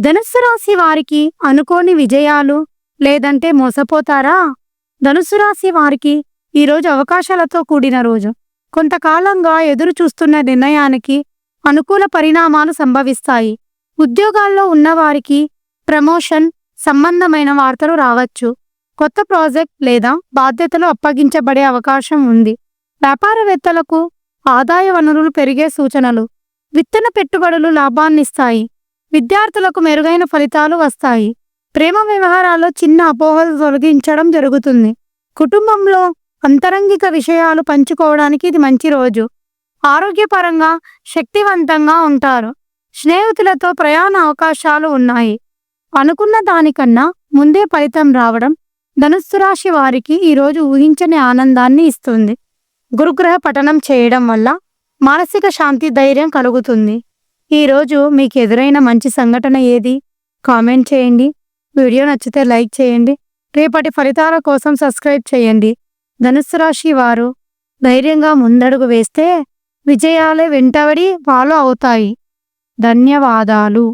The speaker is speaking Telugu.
ధనుస్సు రాశి వారికి అనుకోని విజయాలు లేదంటే మోసపోతారా? ధనుస్సు రాశి వారికి ఈరోజు అవకాశాలతో కూడిన రోజు. కొంతకాలంగా ఎదురు చూస్తున్న నిర్ణయానికి అనుకూల పరిణామాలు సంభవిస్తాయి. ఉద్యోగాల్లో ఉన్నవారికి ప్రమోషన్ సంబంధమైన వార్తలు రావచ్చు. కొత్త ప్రాజెక్ట్ లేదా బాధ్యతలు అప్పగించబడే అవకాశం ఉంది. వ్యాపారవేత్తలకు ఆదాయ వనరులు పెరిగే సూచనలు. విత్తన పెట్టుబడులు లాభాన్నిస్తాయి. విద్యార్థులకు మెరుగైన ఫలితాలు వస్తాయి. ప్రేమ వ్యవహారాల్లో చిన్న అపోహలు తొలగించడం జరుగుతుంది. కుటుంబంలో అంతరంగిక విషయాలు పంచుకోవడానికి ఇది మంచి రోజు. ఆరోగ్యపరంగా శక్తివంతంగా ఉంటారు. స్నేహితులతో ప్రయాణ అవకాశాలు ఉన్నాయి. అనుకున్న దానికన్నా ముందే ఫలితం రావడం ధనుస్సు రాశి వారికి ఈరోజు ఊహించని ఆనందాన్ని ఇస్తుంది. గురుగ్రహ పఠనం చేయడం వల్ల మానసిక శాంతి ధైర్యం కలుగుతుంది. ఈరోజు మీకు ఎదురైన మంచి సంఘటన ఏది? కామెంట్ చేయండి. వీడియో నచ్చితే లైక్ చేయండి. రేపటి ఫలితాల కోసం సబ్స్క్రైబ్ చేయండి. ధనుస్సు రాశి వారు ధైర్యంగా ముందడుగు వేస్తే విజయాలే వెంటబడి ఫాలో అవుతాయి. ధన్యవాదాలు.